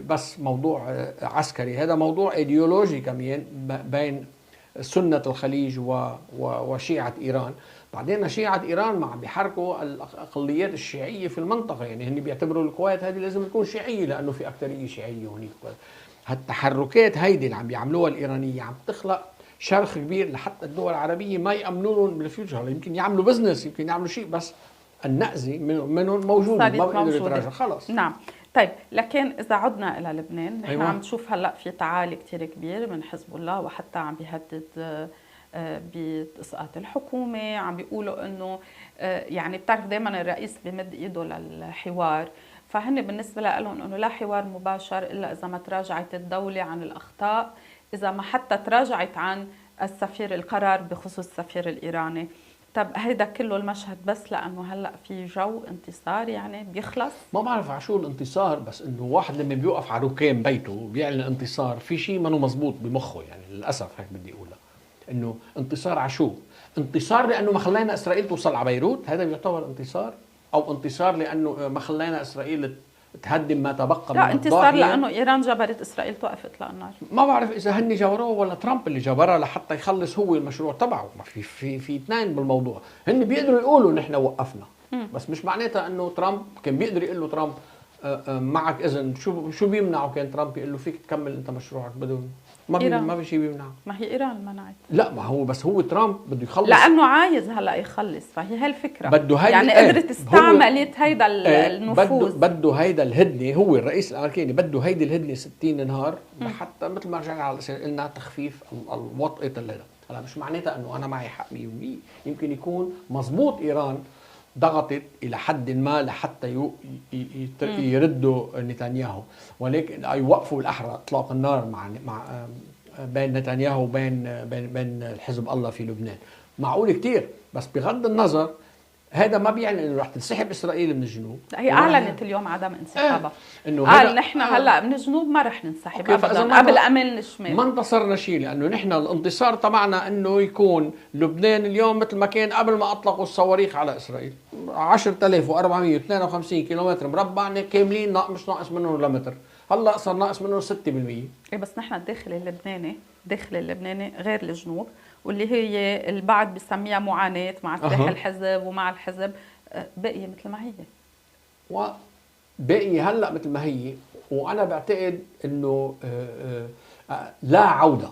بس موضوع عسكري، هذا موضوع ايديولوجي كمان بين سنة الخليج وشيعة إيران. بعدين شيعة إيران ما عم بيحركوا الأقليات الشيعية في المنطقة، يعني هن بيعتبروا الكويت هذه لازم تكون شيعية لأنه في أكثرية شيعية هونيك. هالتحركات هيدي اللي عم بيعملوها الإيرانية عم تخلق شرخ كبير لحتى الدول العربية ما يأمنوا لهم بالفيوتشر. يمكن يعملوا بزنس، يمكن يعملوا شيء، بس النأزة منهم موجودة، ما بيقدروا يتراجعوا خلص. نعم. طيب، لكن إذا عدنا إلى لبنان، نحن أيوة. عم نشوف هلأ في تعالي كتير كبير من حزب الله، وحتى عم بيهدد بإسقاط الحكومة. عم بيقولوا إنه يعني بتعرف دائما الرئيس بمد إيده للحوار، فهن بالنسبة لهم إنه لا حوار مباشر إلا إذا ما تراجعت الدولة عن الأخطاء، إذا ما حتى تراجعت عن القرار بخصوص السفير الإيراني. طب هيدا كله المشهد بس لأنه هلأ في جو انتصار يعني بيخلص؟ ما بعرف على شو الانتصار، بس انه واحد لما بيوقف على ركام بيته بيعلن انتصار، في شيء ما مزبوط بمخه، يعني للاسف هيك بدي اقولها. انه انتصار على شو؟ انتصار لانه ما خلينا اسرائيل توصل على بيروت، هذا بيعتبر انتصار؟ او انتصار لانه ما خلينا اسرائيل تهدم ما تبقى من لا، انتصار لانه ايران جبرت اسرائيل توقف اطلاق النار. ما بعرف اذا هن جبروه ولا ترامب اللي جبرها لحتى يخلص هو المشروع تبعه. ما في اثنين بالموضوع. هن بيقدروا يقولوا نحن وقفنا، بس مش معناتها انه ترامب كان بيقدر يقول له ترامب معك اذن. شو بيمنعه كان ترامب يقول له فيك تكمل انت مشروعك بدون ما في شيء بيمنعه. ما هي ايران منعت. لا، ما هو بس هو ترامب بده يخلص لانه عايز هلا يخلص، فهي هالفكره. بده يعني قدرت استعملت هيدا النفوذ. بده هيدا الهدنه. هو الرئيس الامريكي بده هيدي الهدنه 60 نهار حتى مثل ما رجعنا على قلنا تخفيف الوطئه هلا مش معناتها انه انا معي حق 100%. يمكن يكون مزبوط ايران ضغطت الى حد ما لحتى يردوا نتنياهو، ولكن يوقفوا الاحرى اطلاق النار مع بين نتنياهو وبين الحزب الله في لبنان. معقول كتير، بس بغض النظر هذا ما بيعني انه رح تنسحب اسرائيل من الجنوب. هي اعلنت اليوم عدم انسحابها. قال نحن هلا من الجنوب ما رح ننسحب ابدا قبل امن الشمال. ما انتصرنا شيء، لانه نحن الانتصار تبعنا انه يكون لبنان اليوم مثل ما كان قبل ما اطلقوا الصواريخ على اسرائيل، 10452 كيلومتر مربع كاملين، مش ناقص منهم لمتر. هلا صار ناقص منهم 6%. ايه بس نحن الداخل اللبناني غير الجنوب، واللي هي البعض بسميها معاناة مع سلاح الحزب ومع الحزب باقية مثل ما هي. باقية هلا مثل ما هي، وانا بعتقد انه لا عودة.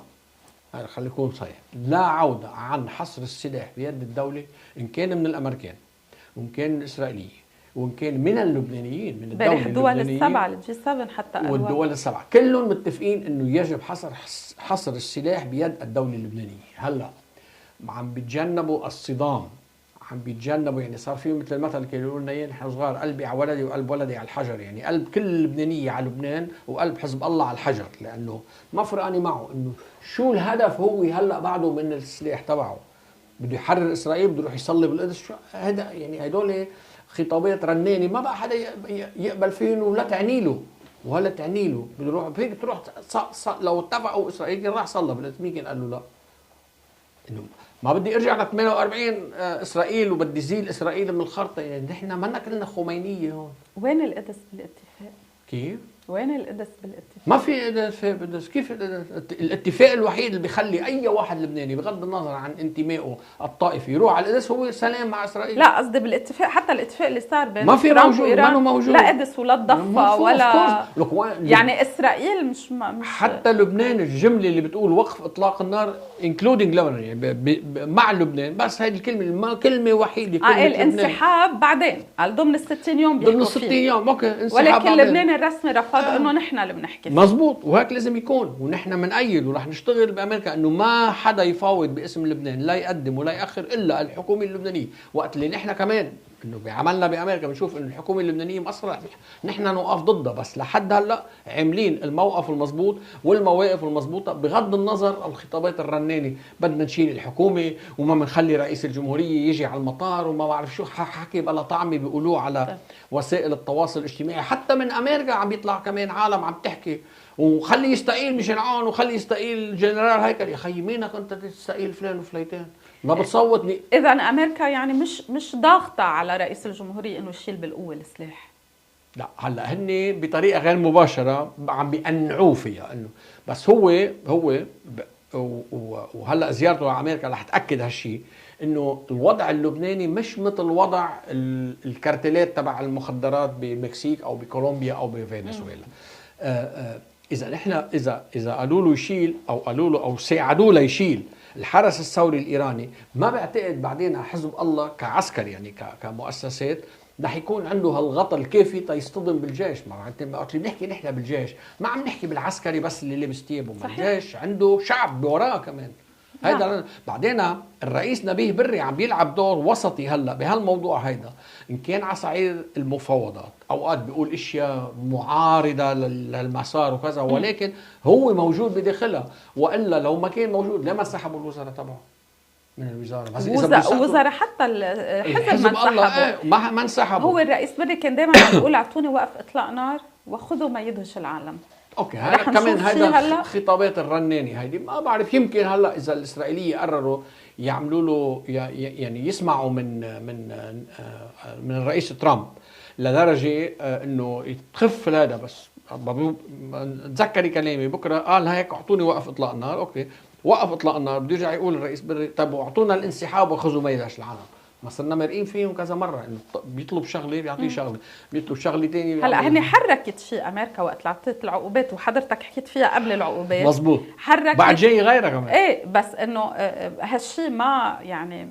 خلي يكون صحيح، لا عودة عن حصر السلاح بيد الدولة، ان كان من الامريكان وان كان من الاسرائيليين وان كان من اللبنانيين من الدوله امبارح الدول اللبنانيه السبعه الجي 7 حتى قالوا والدول السبعه كلهم متفقين انه يجب حصر السلاح بيد الدوله اللبنانيه. هلا عم بيتجنبوا الصدام، عم بيتجنبوا، يعني صار في مثل المثل كانوا يقولوا لنا اياه نحن صغار، قلبي على ولدي وقلب ولدي على الحجر، يعني قلب كل اللبنانيه على لبنان وقلب حزب الله على الحجر، لانه ما فرقاني معه انه شو الهدف هو هلا بعده من السلاح تبعه. بده يحرر اسرائيل، بده يروح يصلي بالقدس، شو هذا يعني؟ هدول خطابات رنانه ما بقى حدا يقبل فيهم ولا تعني له ولا تعني له. بده يروح فيك تروح لو اتفقوا اسرائيل راح صلى بالقدس، مين قال له لا؟ انه ما بدي ارجع ل 48 اسرائيل وبدي زيل اسرائيل من الخرطه. يعني نحن منا كلنا خمينيه هون. وين القدس بالاتفاق؟ كيف؟ وين القدس بالاتفاق؟ ما في قدس. كيف الاتفاق الوحيد اللي بيخلي اي واحد لبناني بغض النظر عن انتمائه الطائفي يروح على القدس هو سلام مع اسرائيل. لا قصدي بالاتفاق، حتى الاتفاق اللي صار بين ما في موجود، ما موجود، لا قدس ولا الضفه ولا يعني اسرائيل مش حتى لبنان الجمله اللي بتقول وقف اطلاق النار انكلودينج لبنان، يعني مع لبنان، بس هذه الكلمه كلمه وحيده. كلمه الانسحاب بعدين قال ضمن ال 60 يوم ضمن ال 60 يوم اوكي انسحاب، ولكن لبنان الرسمي رفض انه نحن اللي بنحكي فيه. مزبوط، وهيك لازم يكون، ونحن بنأيد ورح نشتغل بامريكا انه ما حدا يفاوض باسم لبنان، لا يقدم ولا ياخر الا الحكومه اللبنانيه. وقت اللي نحن كمان انه بعملنا بامريكا بنشوف انه الحكومه اللبنانيه مقصره، نحن نوقف ضدها، بس لحد هلا عاملين الموقف المضبوط والمواقف المضبوطه بغض النظر عن الخطابات الرنانه، بدنا نشيل الحكومه وما بنخلي رئيس الجمهوريه يجي على المطار وما بعرف شو حكي بلا طعمه بيقولوه على وسائل التواصل الاجتماعي. حتى من امريكا عم بيطلع كمان عالم عم تحكي وخلي يستقيل ميشيل عون وخلي يستقيل جنرال هيكل. يا خيي مينك انت تستقيل فلان وفليتين؟ ما بتصوتني. اذا امريكا يعني مش ضاغطه على رئيس الجمهوريه انه يشيل بالقوه السلاح. لا هلا هن بطريقه غير مباشره عم بيقنعوه فيها انه، بس هو وهلا زيارته على امريكا رح تاكد هالشيء، انه الوضع اللبناني مش مثل وضع الكارتيلات تبع المخدرات بمكسيك او بكولومبيا او بفنزويلا. اذا نحن اذا قالوا له يشيل او قالوا له او ساعدوه ليشيل الحرس الثوري الايراني، ما بعتقد بعدين حزب الله كعسكر يعني كمؤسسات رح يكون عنده هالغطاء الكافي تيصطدم بالجيش. ما وقت اللي بنحكي نحن بالجيش ما عم نحكي بالعسكري بس اللي لابس تيابه، الجيش عنده شعب وراه كمان. هيدا بعدين الرئيس نبيه بري عم بيلعب دور وسطي هلا بهالموضوع هيدا، ان كان على صعيد المفاوضات اوقات بيقول اشياء معارضه للمسار وكذا، ولكن هو موجود بداخلها، والا لو ما كان موجود لما سحبوا الوزراء تبعه من الوزاره. وزراء حتى الحزب ما انسحبوا. هو الرئيس بري كان دائما عم يقول اعطوني وقف اطلاق نار وخذوا ما يدهش العالم. اوكي هذا كمان هذا خطابات الرناني هيدي ما بعرف، يمكن هلا اذا الاسرائيليه قرروا يعملوا له يعني يسمعوا من الرئيس ترامب لدرجه انه تخف هذا. بس تذكري كلامي بكره قال هيك اعطوني وقف اطلاق النار، اوكي وقف اطلاق النار، بده يرجع يقول الرئيس بري طيب اعطونا الانسحاب وخذوا ما يدهش العالم. ما صرنا مرقين فيهم كذا مره انه بيطلب شغله بيعطيه شغله، بيطلب شغله ثانيه. هلا هن حركت شيء امريكا وقت اعطت العقوبات، وحضرتك حكيت فيها قبل العقوبات. مزبوط، حركت بعد جاي غيرها كمان. ايه بس انه هالشيء ما يعني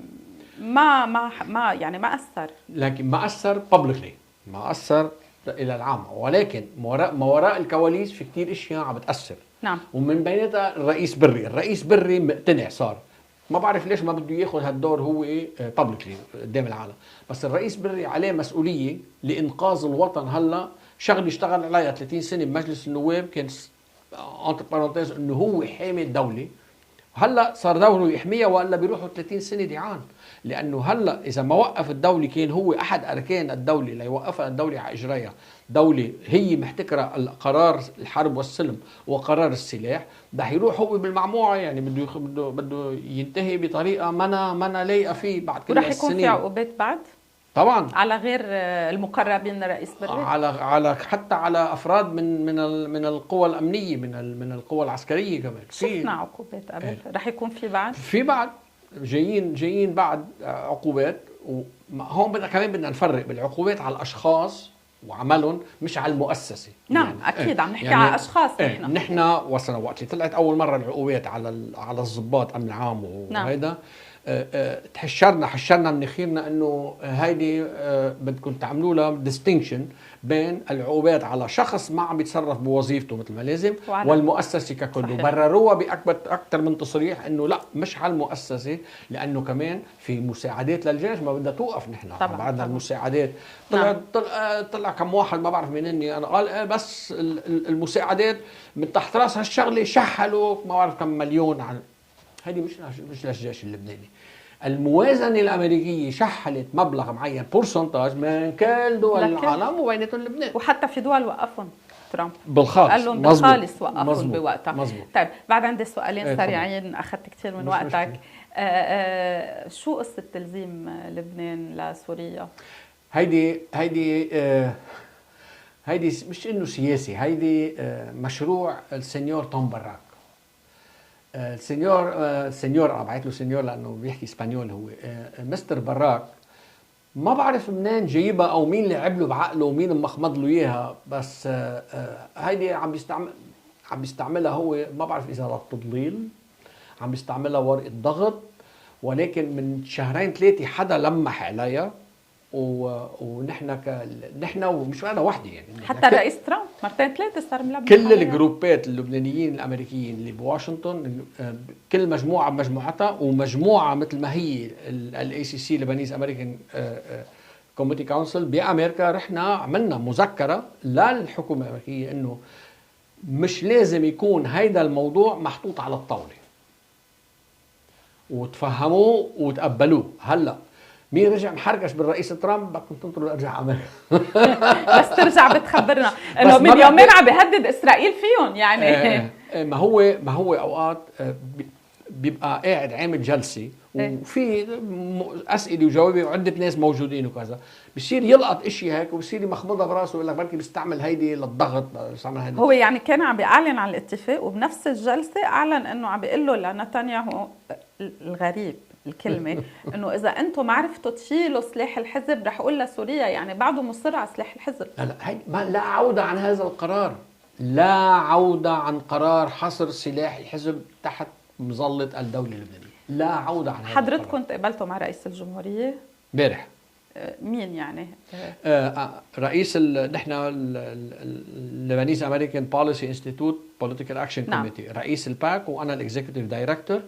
ما يعني ما اثر، لكن ما اثر بابليكلي، ما اثر الى العامه، ولكن ما وراء الكواليس في كثير اشياء عم بتاثر. نعم. ومن بيناتها الرئيس بري مقتنع صار، ما بعرف ليش ما بده ياخذ هالدور هو بابليكلي قدام العالم، بس الرئيس بري عليه مسؤوليه لانقاذ الوطن. هلا شغله اشتغل عليها 30 سنه بمجلس النواب، كان انتر بارونتيز انه هو حامي الدوله، هلا صار دوره يحميها، والا بيروحوا 30 سنه دعان. لانه هلا اذا ما وقف الدوله، كان هو احد اركان الدوله ليوقفها الدوله على اجريها، دوله هي محتكره قرار الحرب والسلم وقرار السلاح، رح يروح هو بالمعموعه، يعني بده ينتهي بطريقه منا لايقه فيه بعد كل السنين. ورح يكون في عقوبات بعد طبعا على غير المقربين لرئيس بري، على حتى على افراد من القوى الامنيه، من القوى العسكريه كمان. شفنا عقوبات قبل، رح يكون في بعد جايين بعد عقوبات. وهون كمان بدنا نفرق بالعقوبات على الاشخاص وعملهم، مش على المؤسسه. نعم يعني اكيد عم نحكي على اشخاص. نحن وصلنا وقت اللي طلعت اول مره العقوبات على الضباط امن عام وهيدا. حشرنا من خيرنا انه هيدي بدكم تعملوا لها ديستنكشن بين العقوبات على شخص ما عم بيتصرف بوظيفته مثل ما لازم والمؤسسه ككل. وبرروها باكثر من تصريح انه لا مش على المؤسسه، لانه كمان في مساعدات للجيش ما بدها توقف. نحن بعدنا المساعدات طلع كم واحد ما بعرف مين اني انا قال بس المساعدات من تحت راس هالشغله شحلوا ما بعرف كم مليون عن هذه مش للجيش اللبناني. الموازنة الأمريكية شحلت مبلغ معين بورسنتاج من كل دول العالم وبيناتهم لبنان، وحتى في دول وقفهم ترامب بالخالص، قال لهم بالخالص وقفهم بوقتها. مزبوط. طيب بعد عندي سؤالين سريعين أخذت كثير من وقتك. شو قصة تلزيم لبنان لسوريا؟ هيدي مش إنه سياسي، هيدي مشروع السنيور توم براك. السنيور انا بعت له سنيور لانه بيحكي اسبانيول. هو مستر براك ما بعرف منين جايبها او مين اللي عبله بعقله ومين مخمض له اياها، بس هيدي عم بيستعملها هو ما بعرف اذا للتضليل، عم بيستعملها ورقه ضغط، ولكن من شهرين ثلاثه حدا لمح عليها ونحن نحن ومش انا وحدي يعني حتى الرئيس ترامب مرتين ثلاثه صار ملمح كل الجروبات اللبنانيين الامريكيين اللي بواشنطن، كل مجموعه بمجموعتها، ومجموعه مثل ما هي الاي سي سي لبنانيز امريكان كوميتي كونسل بامريكا، رحنا عملنا مذكره للحكومه الامريكيه انه مش لازم يكون هيدا الموضوع محطوط على الطاوله، وتفهموه وتقبلوه. هلا مين رجع محرقش بالرئيس ترامب؟ بدكم تنطروا ارجع امريكا بس ترجع بتخبرنا انه من يومين عم بيهدد اسرائيل فيهم يعني. ما هو اوقات بيبقى قاعد عامل جلسه وفي اسئله وجوابه وعده ناس موجودين وكذا، بصير يلقط اشي هيك وبصير يمخمضها براسه ويقول لك بركي بيستعمل هيدي للضغط، بيستعمل هيدي. هو يعني كان عم بيعلن عن الاتفاق وبنفس الجلسه اعلن انه عم بيقول له لنتنياهو الغريب الكلمه انه اذا انتم ما عرفتوا تشيلوا سلاح الحزب رح اقول لسوريا، يعني بعده مصر على سلاح الحزب. لا عوده عن هذا القرار، لا عوده عن قرار حصر سلاح الحزب تحت مظله الدوله اللبنانيه، لا عوده عن هذا حضرتك كنت قابلته مع رئيس الجمهوريه امبارح؟ مين يعني؟ رئيس نحن اللبنانيز امريكان بوليسي انستيتوت بوليتيكال اكشن كوميتي، رئيس الباك وانا الاكزيكتيف دايركتور،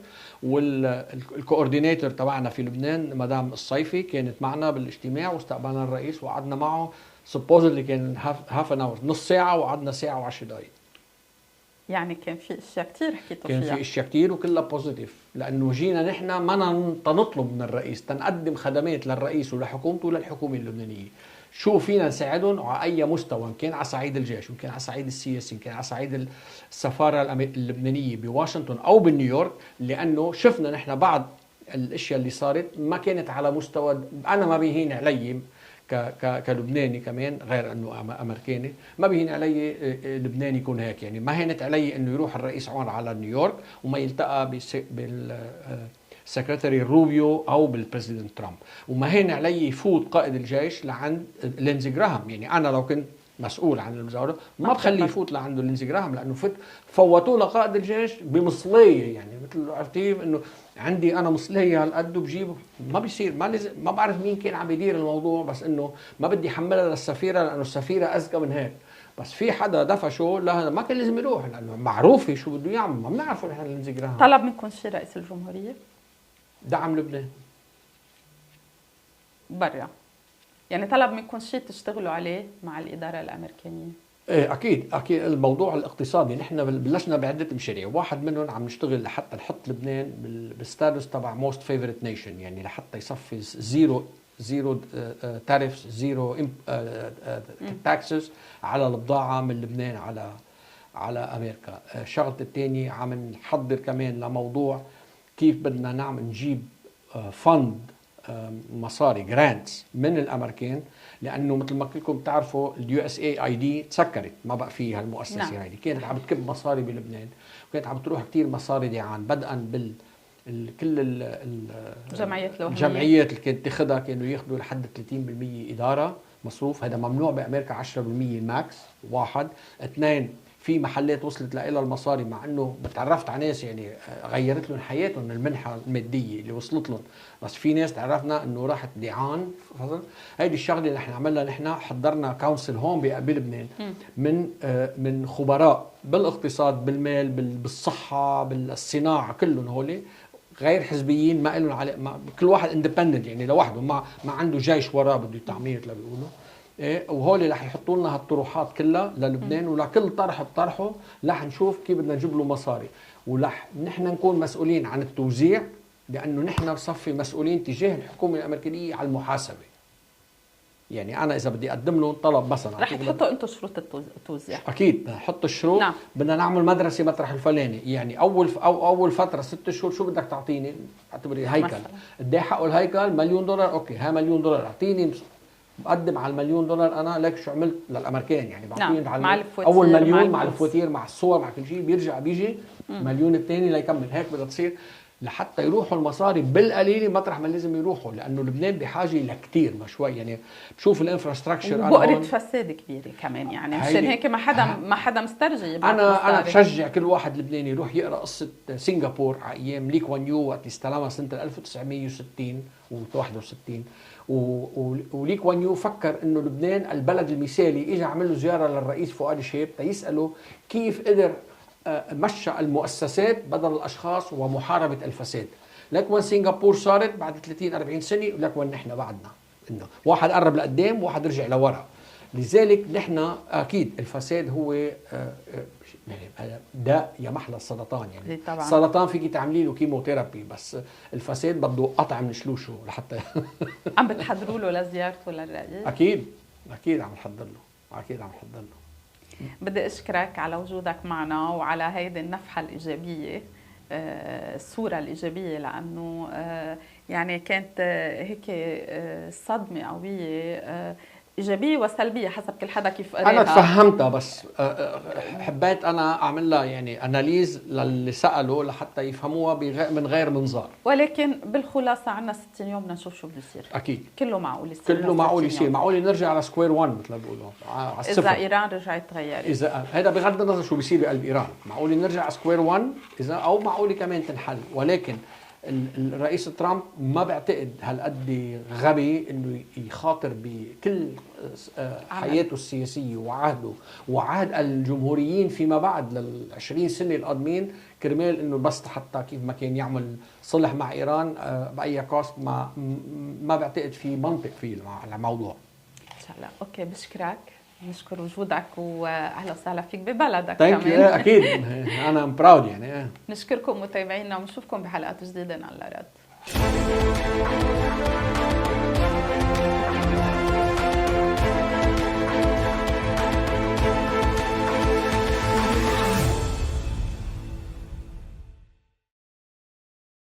والكوردينيتور تبعنا في لبنان مدام الصيفي كانت معنا بالاجتماع واستقبلنا الرئيس وقعدنا معه سبوزلي كان هاف ان اور، نص ساعه، وقعدنا ساعه و10 دقائق. يعني كان في اشياء كثير حكيتوا فيها، كان في اشياء كثير وكلها بوزيتيف، لانه جينا نحن ما نطلب من الرئيس، تنقدم خدمات للرئيس ولحكومته وللحكومه اللبنانيه، شو فينا نساعدهم على اي مستوى، ان كان على صعيد الجيش، وان كان على صعيد السياسي، ان كان على صعيد السفاره اللبنانيه بواشنطن او بنيويورك، لانه شفنا نحن بعض الاشياء اللي صارت ما كانت على مستوى. انا ما بيهين علي كلبناني كمان، غير انه امريكاني، ما بيهين علي لبناني يكون هيك، يعني ما هينت علي انه يروح الرئيس عمر على نيويورك وما يلتقى بالسكرتري روبيو او بالبريزيدنت ترامب، وما هين علي يفوت قائد الجيش لعند لينزي جراهام. يعني انا لو كنت مسؤول عن الوزاره ما بخليه يفوت لعنده لينزي جراهام، لانه فوتوه لقائد الجيش بمصليه، يعني مثل عرفتي انه عندي انا مصليه هالقد وبجيبه، ما بيصير، ما لازم، ما بعرف مين كان عم يدير الموضوع، بس انه ما بدي احملها للسفيره لانه السفيره اذكى من هيك، بس في حدا دفشه لا ما كان لازم يروح، لانه معروف شو بده يعمل، ما بنعرفه نحن لينزي جراهام. طلب منكم شيء رئيس الجمهوريه؟ دعم لبنان برا، يعني طلب منكم شيء تشتغلوا عليه مع الاداره الامريكيه؟ ايه اكيد الموضوع الاقتصادي نحن بلشنا بعده مشاريع، واحد منهم عم نشتغل لحتى نحط لبنان بالستاتس تبع موست فيفورت نيشن، يعني لحتى يصفي زيرو تاريفز، زيرو تاكسز على البضاعه من لبنان على امريكا. الشغله الثانيه عم نحضر كمان لموضوع كيف بدنا نعمل نجيب فند مصاري جرانتس من الامريكان، لانه مثل ما كلكم بتعرفوا اليو اس اي اي دي تسكرت، ما بقى فيها المؤسسه. نعم. هذه كانت عم تكب مصاري بلبنان، وكانت عم تروح كثير مصاري ديعان، بدءا كل الجمعيات اللي كانت تاخذها كانوا ياخذوا لحد 30% اداره مصروف، هذا ممنوع بامريكا 10% الماكس. واحد، اثنين، في محلات وصلت لها المصاري، مع انه تعرفت على ناس يعني غيرت لهم حياتهم المنحه الماديه اللي وصلت لهم، بس في ناس تعرفنا انه راحت ديعان. هيدي الشغله اللي نحن عملنا، نحن حضرنا كونسل هون بلبنان من خبراء بالاقتصاد، بالمال، بالصحه، بالصناعه، كلهم هول غير حزبيين، ما لهم كل واحد اندبندنت يعني لوحده، ما عنده جيش وراه بده تعمير اللي بيقولوا. وهول رح يحطوا لنا هالطروحات كلها للبنان، ولكل طرح بطرحه رح نشوف كيف بدنا نجيب له مصاري، ورح نحن نكون مسؤولين عن التوزيع، لانه نحن بصفي مسؤولين تجاه الحكومه الامريكيه على المحاسبه. يعني انا اذا بدي اقدم لهم طلب مثلا، رح تحطوا انتم شروط التوزيع؟ اكيد نحط الشروط. نعم. بدنا نعمل مدرسه مطرح الفلاني، يعني اول فتره 6 شهور شو بدك تعطيني؟ اعتبري هيكل، قد ايه حقه الهيكل؟ $1,000,000. اوكي، ها $1,000,000 اعطيني، بقدم على $1,000,000 انا. لك شو عملت للامريكان يعني؟ بعطيهم نعم. مع اول مليون مع الفواتير مع الصور مع كل شيء، بيجي مليون الثاني ليكمل. هيك بدها تصير لحتى يروحوا المصاري بالقليل مطرح ما لازم يروحوا، لانه لبنان بحاجه لكثير، ما شوي يعني. بشوف الانفراستراكشر بؤرة فساد كبيره كمان يعني، مشان هيك ما حدا مسترجي. انا بشجع كل واحد لبناني يروح يقرا قصه سنغافور على ايام لي كوان يو وقت استلمها سنه 1960 و61. ولي كوان يو فكر انه لبنان البلد المثالي، اجى عمل له زياره للرئيس فؤاد شهاب تيساله كيف قدر مشى المؤسسات بدل الاشخاص ومحاربه الفساد. لك وين سنغافور صارت بعد 30-40 سنه، ولك وين نحن بعدنا، انه واحد قرب لقدام وواحد رجع لورا. لذلك نحن اكيد الفساد هو يعني داء يا محلى السرطان يعني. السرطان فيك تعملي له كيموثيرابي، بس الفساد بده قطع من شلوشه لحتى عم بتحضروا له لزيارته للرئيس؟ اكيد عم نحضر له. بدي أشكرك على وجودك معنا وعلى هيدي النفحة الإيجابية، الصورة الإيجابية، لأنه يعني كانت هيك صدمة قوية، إيجابية وسلبية حسب كل حدا كيف قراها. أنا تفهمتها، بس حبيت أنا أعمل لها يعني أناليز للي سألوا لحتى يفهموها من غير منظار. ولكن بالخلاصة عنا 60 يوم بدنا نشوف شو بده يصير. أكيد كله معقول يصير. معقول نرجع على سكوير 1 مثل ما بيقولوا، على الصفر. إذا إيران رجعت تغيرت، إذا هذا بغض النظر شو بيصير بقلب إيران، معقول نرجع على سكوير 1 إذا، أو معقول كمان تنحل. ولكن الرئيس ترامب ما بعتقد هالقد غبي انه يخاطر بكل حياته السياسيه وعهده وعهد الجمهوريين فيما بعد لل20 سنه القادمين، كرمال انه بس حتى كيف ما كان يعمل صلح مع ايران باي كوست. ما بعتقد في منطق فيه الموضوع. ان شاء الله. اوكي، بشكرك، نشكر وجودك واهلا وسهلا فيك ببلدك كمان. اكيد انا براود يعني. نشكركم متابعينا ونشوفكم بحلقات جديده على الرد.